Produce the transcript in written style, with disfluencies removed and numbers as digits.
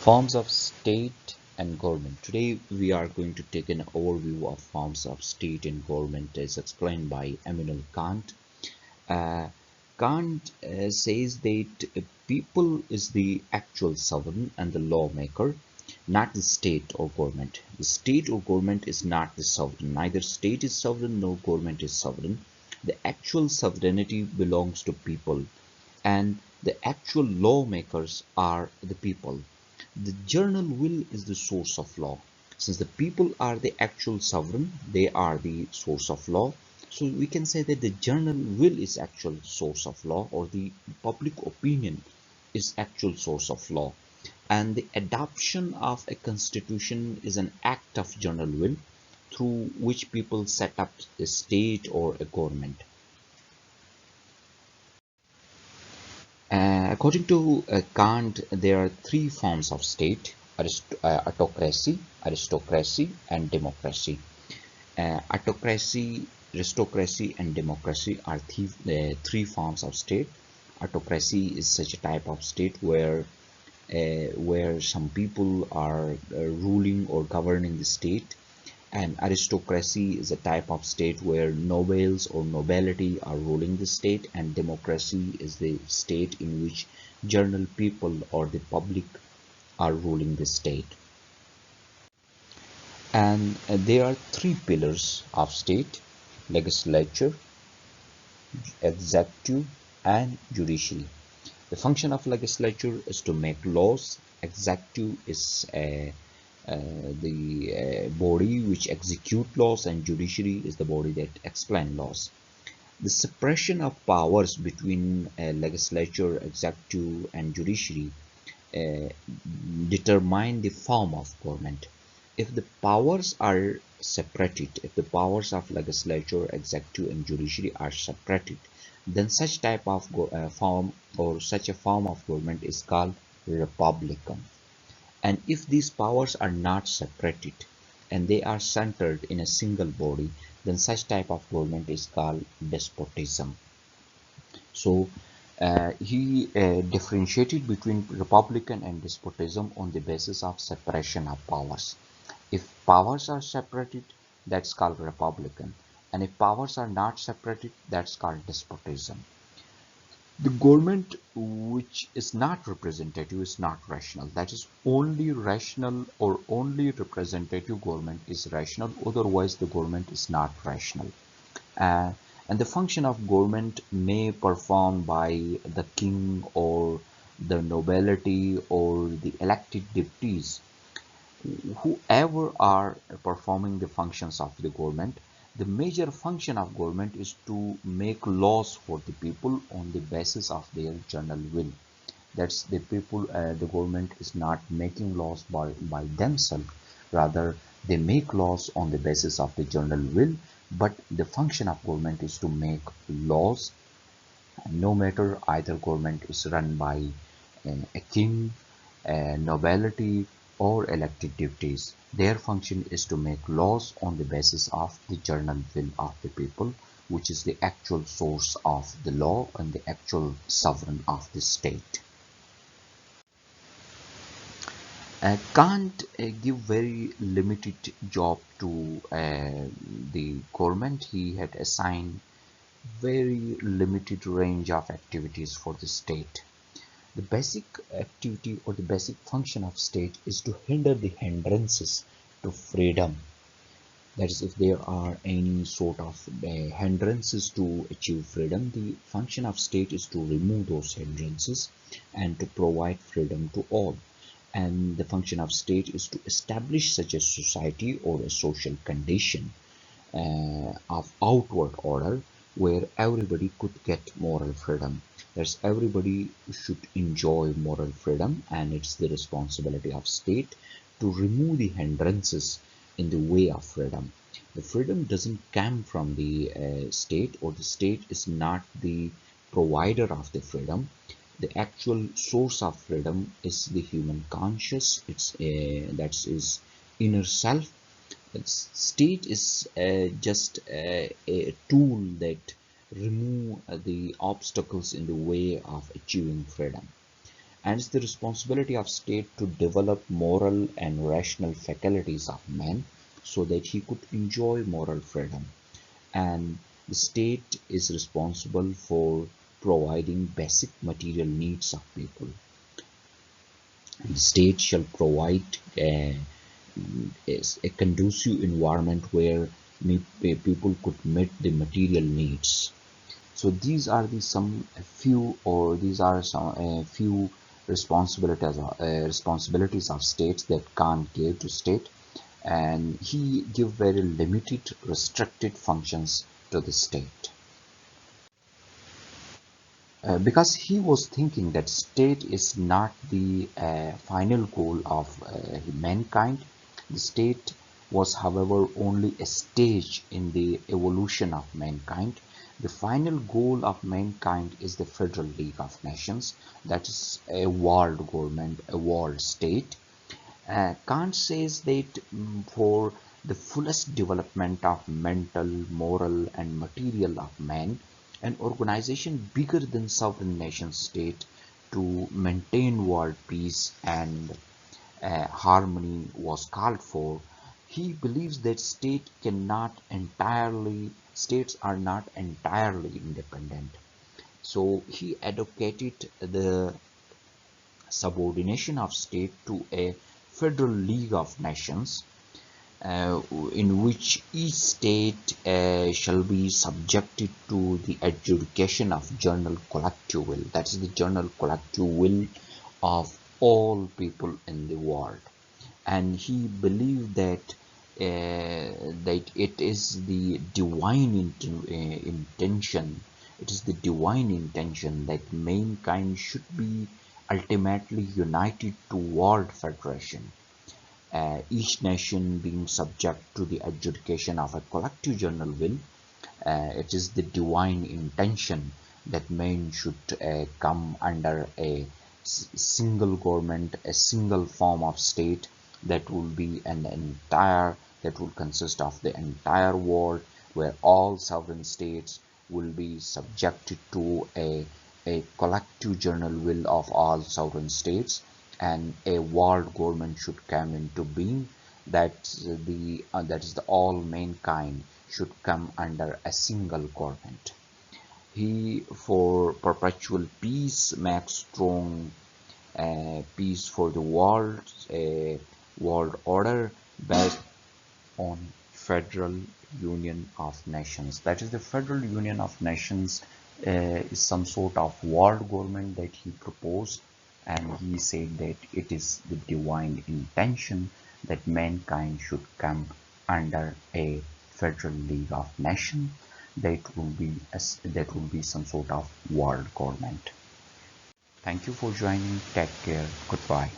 Forms of state and government. Today we are going to take an overview of forms of state and government as explained by Immanuel Kant. Uh, Kant says that people is the actual sovereign and the lawmaker, not the state or government. The state or government is not the sovereign. Neither state is sovereign nor government is sovereign. The actual sovereignty belongs to people, and the actual lawmakers are the people. The general will is the source of law. Since the people are the actual sovereign, they are the source of law. So we can say that the general will is actual source of law, or the public opinion is actual source of law. And the adoption of a constitution is an act of general will through which people set up a state or a government. According to Kant, there are three forms of state: autocracy, aristocracy, and democracy. Autocracy, aristocracy, and democracy are three forms of state. Autocracy is such a type of state where some people are ruling or governing the state, and aristocracy is a type of state where nobles or nobility are ruling the state, and democracy is the state in which general people or the public are ruling the state. And there are three pillars of state: legislature, executive, and judiciary. The function of legislature is to make laws. Executive is the body which execute laws, and judiciary is the body that explain laws. The separation of powers between legislature, executive, and judiciary uh, determine the form of government. If the powers are separated, if the powers of legislature, executive, and judiciary are separated, then such type of form or such a form of government is called republican. And if these powers are not separated and they are centered in a single body, then such type of government is called despotism. So he differentiated between republican and despotism on the basis of separation of powers. If powers are separated, that's called republican, and if powers are not separated, that's called despotism. The government which is not representative is not rational. That is, only rational or only representative government is rational, otherwise the government is not rational. Uh, and the function of government may perform by the king or the nobility or the elected deputies, whoever are performing the functions of the government. The major function of government is to make laws for the people on the basis of their general will. That's the people, the government is not making laws by themselves. Rather, they make laws on the basis of the general will. But the function of government is to make laws, no matter either government is run by a king, a nobility, or elected deputies. Their function is to make laws on the basis of the general will of the people, which is the actual source of the law and the actual sovereign of the state. Can't give very limited job to the government. He had assigned very limited range of activities for the state. The basic activity or the basic function of state is to hinder the hindrances to freedom. That is, if there are any sort of hindrances to achieve freedom, the function of state is to remove those hindrances and to provide freedom to all. And the function of state is to establish such a society or a social condition of outward order where everybody could get moral freedom. That's, everybody should enjoy moral freedom, and it's the responsibility of state to remove the hindrances in the way of freedom. The freedom doesn't come from the state, or the state is not the provider of the freedom. The actual source of freedom is the human conscious. It's that is inner self. State is just a tool that remove the obstacles in the way of achieving freedom. and it's the responsibility of state to develop moral and rational faculties of man so that he could enjoy moral freedom. And the state is responsible for providing basic material needs of people. And the state shall provide a conducive environment where people could meet the material needs. So these are the some few, or these are some few responsibilities of states that Kant gave to state, and he give very limited, restricted functions to the state. Because he was thinking that state is not the final goal of mankind. The state was, however, only a stage in the evolution of mankind. The final goal of mankind is the Federal League of Nations, that is a world government, a world state. Kant says that for the fullest development of mental, moral, and material of man, an organization bigger than sovereign nation state to maintain world peace and harmony was called for. He believes that states are not entirely independent. So he advocated the subordination of state to a federal league of nations, in which each state shall be subjected to the adjudication of general collective will. That is the general collective will of all people in the world. And he believed that it is the intention. It is the divine intention that mankind should be ultimately united to world federation, each nation being subject to the adjudication of a collective general will. It is the divine intention that man should come under a single government, a single form of state that will be that will consist of the entire world, where all sovereign states will be subjected to a collective general will of all sovereign states, and a world government should come into being, that that is the all mankind should come under a single government. He, for perpetual peace, makes strong peace for the world, a world order based on Federal Union of Nations. That is, the Federal Union of Nations is some sort of world government that he proposed, and he said that it is the divine intention that mankind should come under a Federal League of Nations that will be some sort of world government. Thank you for joining. Take care. Goodbye.